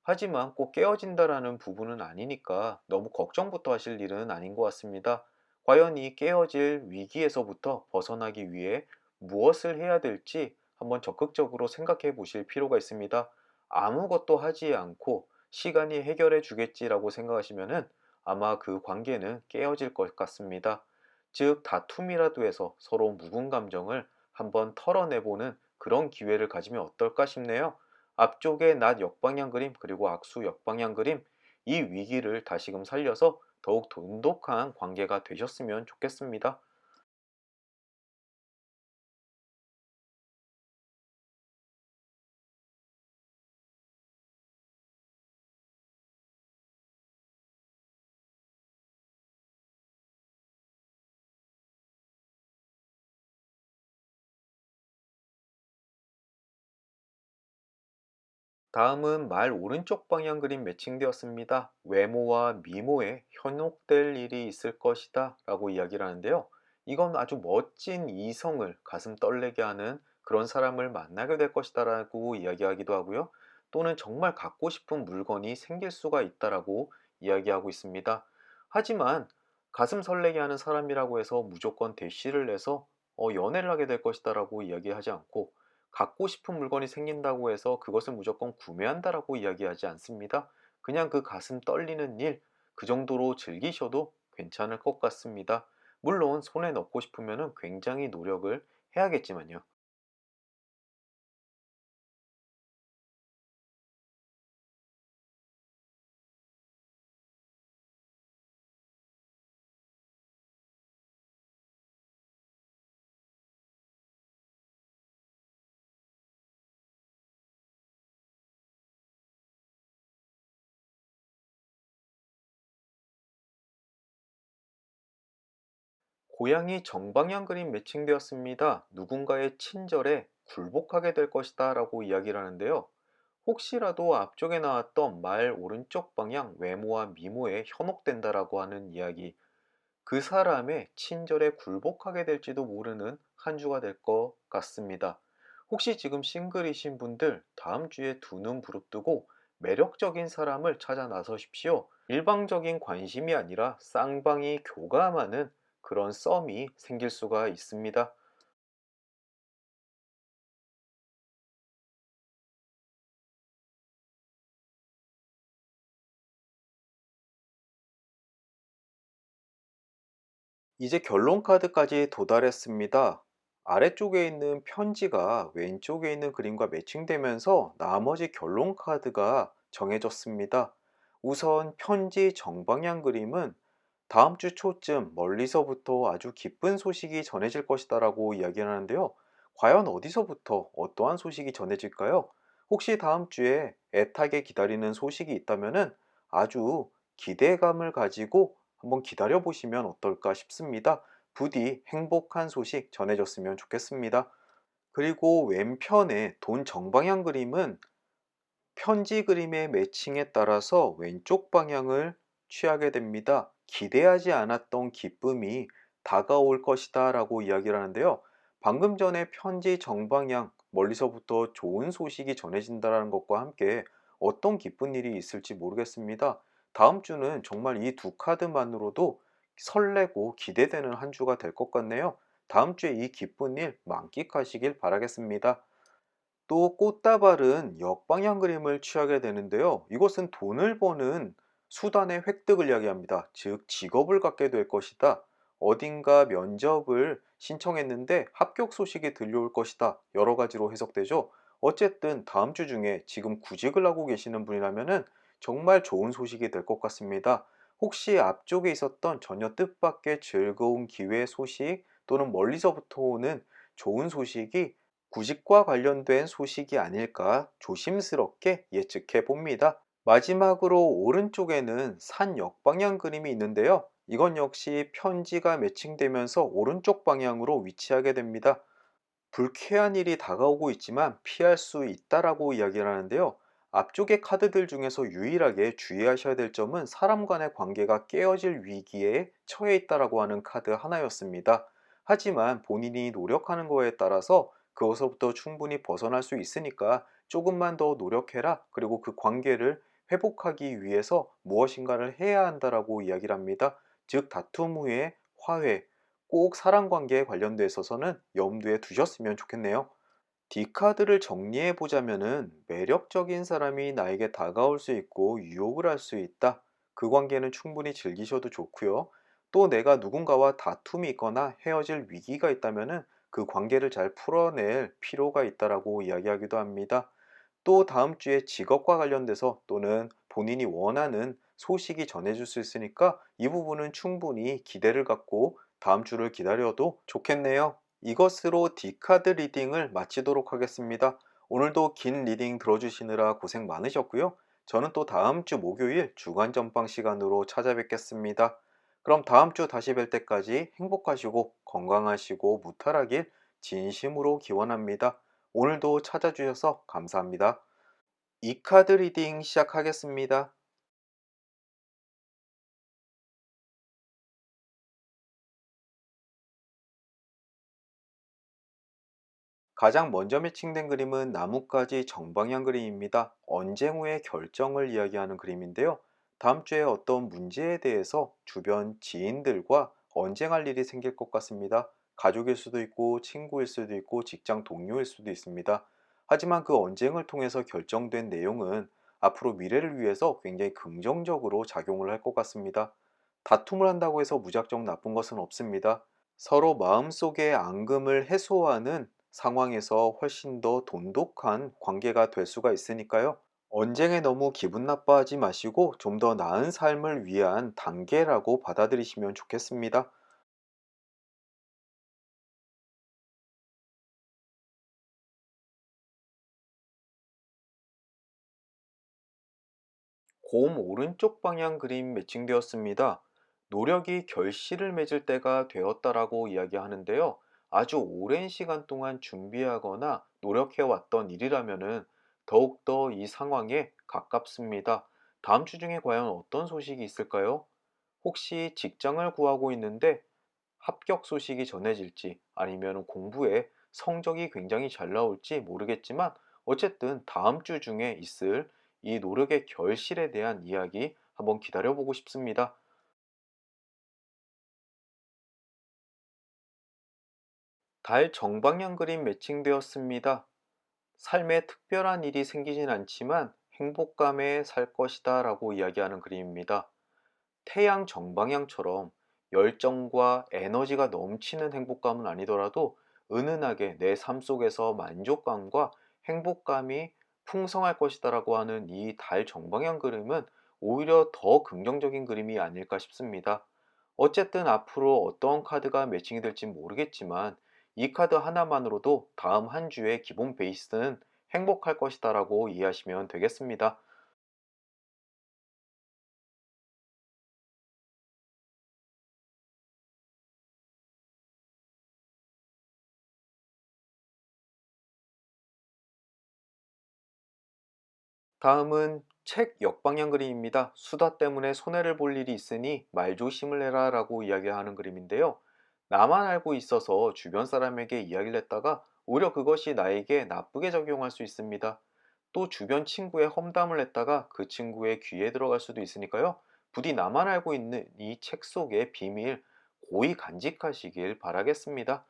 하지만 꼭 깨어진다라는 부분은 아니니까 너무 걱정부터 하실 일은 아닌 것 같습니다. 과연 이 깨어질 위기에서부터 벗어나기 위해 무엇을 해야 될지 한번 적극적으로 생각해 보실 필요가 있습니다. 아무것도 하지 않고 시간이 해결해 주겠지라고 생각하시면은 아마 그 관계는 깨어질 것 같습니다. 즉, 다툼이라도 해서 서로 묵은 감정을 한번 털어내보는 그런 기회를 가지면 어떨까 싶네요. 앞쪽에 낫 역방향 그림 그리고 악수 역방향 그림 이 위기를 다시금 살려서 더욱 돈독한 관계가 되셨으면 좋겠습니다. 다음은 말 오른쪽 방향 그림 매칭되었습니다. 외모와 미모에 현혹될 일이 있을 것이다 라고 이야기를 하는데요. 이건 아주 멋진 이성을 가슴 떨리게 하는 그런 사람을 만나게 될 것이다 라고 이야기하기도 하고요. 또는 정말 갖고 싶은 물건이 생길 수가 있다라고 이야기하고 있습니다. 하지만 가슴 설레게 하는 사람이라고 해서 무조건 대시를 내서 연애를 하게 될 것이다 라고 이야기하지 않고 갖고 싶은 물건이 생긴다고 해서 그것을 무조건 구매한다라고 이야기하지 않습니다. 그냥 그 가슴 떨리는 일, 그 정도로 즐기셔도 괜찮을 것 같습니다. 물론 손에 넣고 싶으면 굉장히 노력을 해야겠지만요. 고양이 정방향 그림 매칭되었습니다. 누군가의 친절에 굴복하게 될 것이다 라고 이야기를 하는데요. 혹시라도 앞쪽에 나왔던 말 오른쪽 방향 외모와 미모에 현혹된다라고 하는 이야기, 그 사람의 친절에 굴복하게 될지도 모르는 한 주가 될 것 같습니다. 혹시 지금 싱글이신 분들 다음 주에 두 눈 부릅뜨고 매력적인 사람을 찾아 나서십시오. 일방적인 관심이 아니라 쌍방이 교감하는 그런 썸이 생길 수가 있습니다. 이제 결론 카드까지 도달했습니다. 아래쪽에 있는 편지가 왼쪽에 있는 그림과 매칭되면서 나머지 결론 카드가 정해졌습니다. 우선 편지 정방향 그림은 다음 주 초쯤 멀리서부터 아주 기쁜 소식이 전해질 것이다라고 이야기하는데요. 과연 어디서부터 어떠한 소식이 전해질까요? 혹시 다음 주에 애타게 기다리는 소식이 있다면은 아주 기대감을 가지고 한번 기다려 보시면 어떨까 싶습니다. 부디 행복한 소식 전해졌으면 좋겠습니다. 그리고 왼편의 돈 정방향 그림은 편지 그림의 매칭에 따라서 왼쪽 방향을 취하게 됩니다. 기대하지 않았던 기쁨이 다가올 것이다 라고 이야기를 하는데요. 방금 전에 편지 정방향 멀리서부터 좋은 소식이 전해진다는 것과 함께 어떤 기쁜 일이 있을지 모르겠습니다. 다음 주는 정말 이 두 카드만으로도 설레고 기대되는 한 주가 될 것 같네요. 다음 주에 이 기쁜 일 만끽하시길 바라겠습니다. 또 꽃다발은 역방향 그림을 취하게 되는데요. 이것은 돈을 버는 수단의 획득을 이야기합니다. 즉, 직업을 갖게 될 것이다. 어딘가 면접을 신청했는데 합격 소식이 들려올 것이다. 여러 가지로 해석되죠. 어쨌든 다음 주 중에 지금 구직을 하고 계시는 분이라면 정말 좋은 소식이 될 것 같습니다. 혹시 앞쪽에 있었던 전혀 뜻밖의 즐거운 기회 소식 또는 멀리서부터 오는 좋은 소식이 구직과 관련된 소식이 아닐까 조심스럽게 예측해 봅니다. 마지막으로 오른쪽에는 산 역방향 그림이 있는데요. 이건 역시 편지가 매칭되면서 오른쪽 방향으로 위치하게 됩니다. 불쾌한 일이 다가오고 있지만 피할 수 있다라고 이야기를 하는데요. 앞쪽의 카드들 중에서 유일하게 주의하셔야 될 점은 사람 간의 관계가 깨어질 위기에 처해 있다라고 하는 카드 하나였습니다. 하지만 본인이 노력하는 거에 따라서 그것으로부터 충분히 벗어날 수 있으니까 조금만 더 노력해라. 그리고 그 관계를 회복하기 위해서 무엇인가를 해야 한다라고 이야기를 합니다. 즉, 다툼 후에 화해, 꼭 사랑 관계에 관련돼 있어서는 염두에 두셨으면 좋겠네요. D카드를 정리해 보자면은 매력적인 사람이 나에게 다가올 수 있고 유혹을 할 수 있다. 그 관계는 충분히 즐기셔도 좋고요. 또 내가 누군가와 다툼이 있거나 헤어질 위기가 있다면은 그 관계를 잘 풀어낼 필요가 있다라고 이야기하기도 합니다. 또 다음 주에 직업과 관련돼서 또는 본인이 원하는 소식이 전해질 수 있으니까 이 부분은 충분히 기대를 갖고 다음 주를 기다려도 좋겠네요. 이것으로 D카드 리딩을 마치도록 하겠습니다. 오늘도 긴 리딩 들어주시느라 고생 많으셨고요. 저는 또 다음 주 목요일 주간 전방 시간으로 찾아뵙겠습니다. 그럼 다음 주 다시 뵐 때까지 행복하시고 건강하시고 무탈하길 진심으로 기원합니다. 오늘도 찾아주셔서 감사합니다. 이 카드 리딩 시작하겠습니다. 가장 먼저 매칭된 그림은 나뭇가지 정방향 그림입니다. 언쟁 후의 결정을 이야기하는 그림인데요. 다음 주에 어떤 문제에 대해서 주변 지인들과 언쟁할 일이 생길 것 같습니다. 가족일 수도 있고 친구일 수도 있고 직장 동료일 수도 있습니다. 하지만 그 언쟁을 통해서 결정된 내용은 앞으로 미래를 위해서 굉장히 긍정적으로 작용을 할 것 같습니다. 다툼을 한다고 해서 무작정 나쁜 것은 없습니다. 서로 마음속의 앙금을 해소하는 상황에서 훨씬 더 돈독한 관계가 될 수가 있으니까요. 언쟁에 너무 기분 나빠하지 마시고 좀 더 나은 삶을 위한 단계라고 받아들이시면 좋겠습니다. 곰 오른쪽 방향 그림 매칭되었습니다. 노력이 결실을 맺을 때가 되었다라고 이야기하는데요. 아주 오랜 시간 동안 준비하거나 노력해왔던 일이라면은 더욱더 이 상황에 가깝습니다. 다음 주 중에 과연 어떤 소식이 있을까요? 혹시 직장을 구하고 있는데 합격 소식이 전해질지 아니면 공부에 성적이 굉장히 잘 나올지 모르겠지만 어쨌든 다음 주 중에 있을 이 노력의 결실에 대한 이야기 한번 기다려보고 싶습니다. 달 정방향 그림 매칭되었습니다. 삶에 특별한 일이 생기진 않지만 행복감에 살 것이다 라고 이야기하는 그림입니다. 태양 정방향처럼 열정과 에너지가 넘치는 행복감은 아니더라도 은은하게 내 삶 속에서 만족감과 행복감이 풍성할 것이다라고 하는 이 달 정방향 그림은 오히려 더 긍정적인 그림이 아닐까 싶습니다. 어쨌든 앞으로 어떤 카드가 매칭이 될지 모르겠지만 이 카드 하나만으로도 다음 한 주의 기본 베이스는 행복할 것이다라고 이해하시면 되겠습니다. 다음은 책 역방향 그림입니다. 수다 때문에 손해를 볼 일이 있으니 말조심을 해라 라고 이야기하는 그림인데요. 나만 알고 있어서 주변 사람에게 이야기를 했다가 오히려 그것이 나에게 나쁘게 적용할 수 있습니다. 또 주변 친구의 험담을 했다가 그 친구의 귀에 들어갈 수도 있으니까요. 부디 나만 알고 있는 이 책 속의 비밀 고이 간직하시길 바라겠습니다.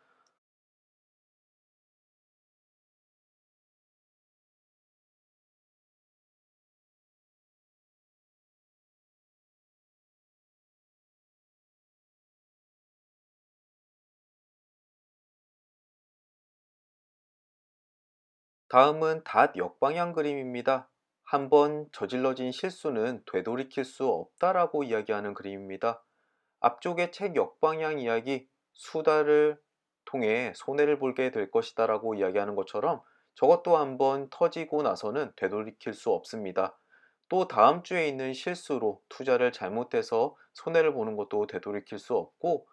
다음은 닷 역방향 그림입니다. 한번 저질러진 실수는 되돌이킬 수 없다라고 이야기하는 그림입니다. 앞쪽의 책 역방향 이야기 수다를 통해 손해를 보게 될 것이다라고 이야기하는 것처럼 저것도 한번 터지고 나서는 되돌이킬 수 없습니다. 또 다음 주에 있는 실수로 투자를 잘못해서 손해를 보는 것도 되돌이킬 수 없고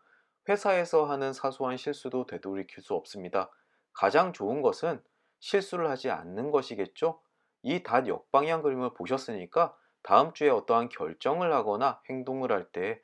회사에서 하는 사소한 실수도 되돌이킬 수 없습니다. 가장 좋은 것은 실수를 하지 않는 것이겠죠? 이 닷 역방향 그림을 보셨으니까 다음 주에 어떠한 결정을 하거나 행동을 할 때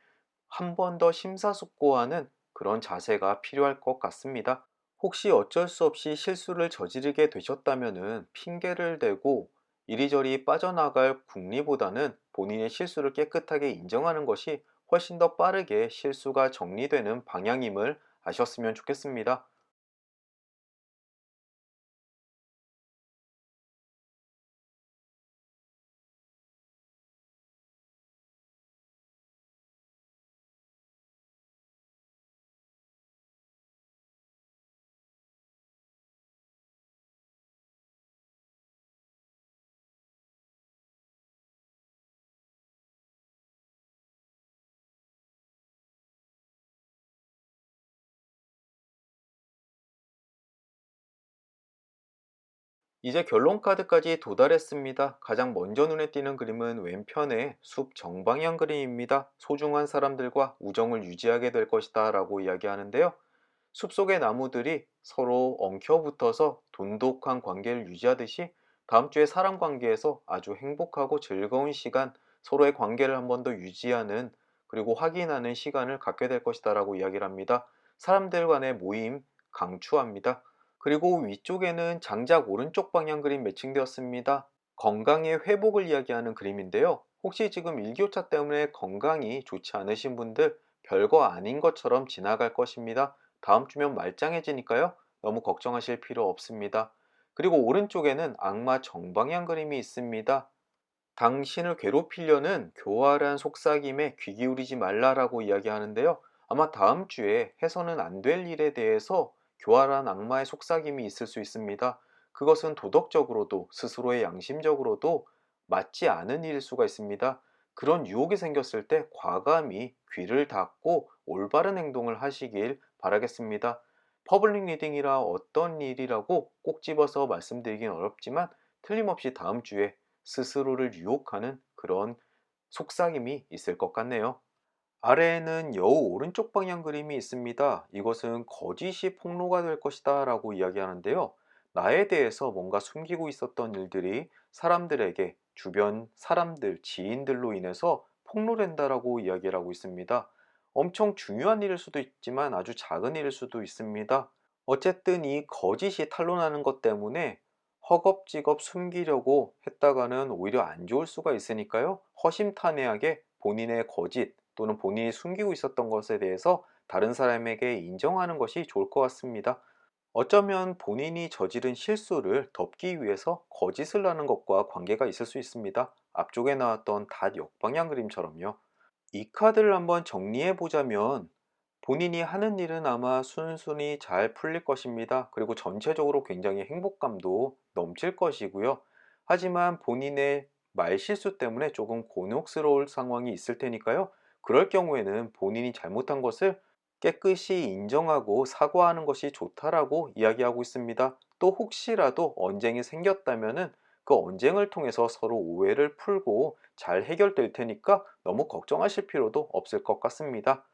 한 번 더 심사숙고하는 그런 자세가 필요할 것 같습니다. 혹시 어쩔 수 없이 실수를 저지르게 되셨다면은 핑계를 대고 이리저리 빠져나갈 궁리보다는 본인의 실수를 깨끗하게 인정하는 것이 훨씬 더 빠르게 실수가 정리되는 방향임을 아셨으면 좋겠습니다. 이제 결론 카드까지 도달했습니다. 가장 먼저 눈에 띄는 그림은 왼편의 숲 정방향 그림입니다. 소중한 사람들과 우정을 유지하게 될 것이다 라고 이야기하는데요. 숲속의 나무들이 서로 엉켜붙어서 돈독한 관계를 유지하듯이 다음 주에 사람 관계에서 아주 행복하고 즐거운 시간, 서로의 관계를 한 번 더 유지하는 그리고 확인하는 시간을 갖게 될 것이다 라고 이야기를 합니다. 사람들 간의 모임 강추합니다. 그리고 위쪽에는 장작 오른쪽 방향 그림 매칭되었습니다. 건강의 회복을 이야기하는 그림인데요. 혹시 지금 일교차 때문에 건강이 좋지 않으신 분들 별거 아닌 것처럼 지나갈 것입니다. 다음 주면 말짱해지니까요. 너무 걱정하실 필요 없습니다. 그리고 오른쪽에는 악마 정방향 그림이 있습니다. 당신을 괴롭히려는 교활한 속삭임에 귀 기울이지 말라라고 이야기하는데요. 아마 다음 주에 해서는 안 될 일에 대해서 교활한 악마의 속삭임이 있을 수 있습니다. 그것은 도덕적으로도 스스로의 양심적으로도 맞지 않은 일일 수가 있습니다. 그런 유혹이 생겼을 때 과감히 귀를 닫고 올바른 행동을 하시길 바라겠습니다. 퍼블릭 리딩이라 어떤 일이라고 꼭 집어서 말씀드리긴 어렵지만 틀림없이 다음 주에 스스로를 유혹하는 그런 속삭임이 있을 것 같네요. 아래에는 여우 오른쪽 방향 그림이 있습니다. 이것은 거짓이 폭로가 될 것이다 라고 이야기하는데요. 나에 대해서 뭔가 숨기고 있었던 일들이 사람들에게 주변 사람들, 지인들로 인해서 폭로된다라고 이야기를 하고 있습니다. 엄청 중요한 일일 수도 있지만 아주 작은 일일 수도 있습니다. 어쨌든 이 거짓이 탄로나는 것 때문에 허겁지겁 숨기려고 했다가는 오히려 안 좋을 수가 있으니까요. 허심탄회하게 본인의 거짓 또는 본인이 숨기고 있었던 것에 대해서 다른 사람에게 인정하는 것이 좋을 것 같습니다. 어쩌면 본인이 저지른 실수를 덮기 위해서 거짓을 하는 것과 관계가 있을 수 있습니다. 앞쪽에 나왔던 닷 역방향 그림처럼요. 이 카드를 한번 정리해 보자면 본인이 하는 일은 아마 순순히 잘 풀릴 것입니다. 그리고 전체적으로 굉장히 행복감도 넘칠 것이고요. 하지만 본인의 말실수 때문에 조금 곤혹스러울 상황이 있을 테니까요. 그럴 경우에는 본인이 잘못한 것을 깨끗이 인정하고 사과하는 것이 좋다라고 이야기하고 있습니다. 또 혹시라도 언쟁이 생겼다면은 그 언쟁을 통해서 서로 오해를 풀고 잘 해결될 테니까 너무 걱정하실 필요도 없을 것 같습니다.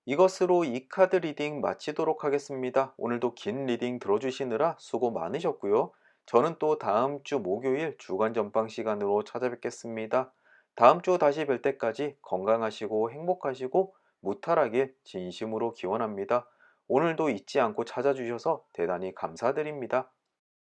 이것으로 이 카드 리딩 마치도록 하겠습니다. 오늘도 긴 리딩 들어주시느라 수고 많으셨고요. 저는 또 다음 주 목요일 주간 전방 시간으로 찾아뵙겠습니다. 다음 주 다시 뵐 때까지 건강하시고 행복하시고 무탈하길 진심으로 기원합니다. 오늘도 잊지 않고 찾아주셔서 대단히 감사드립니다.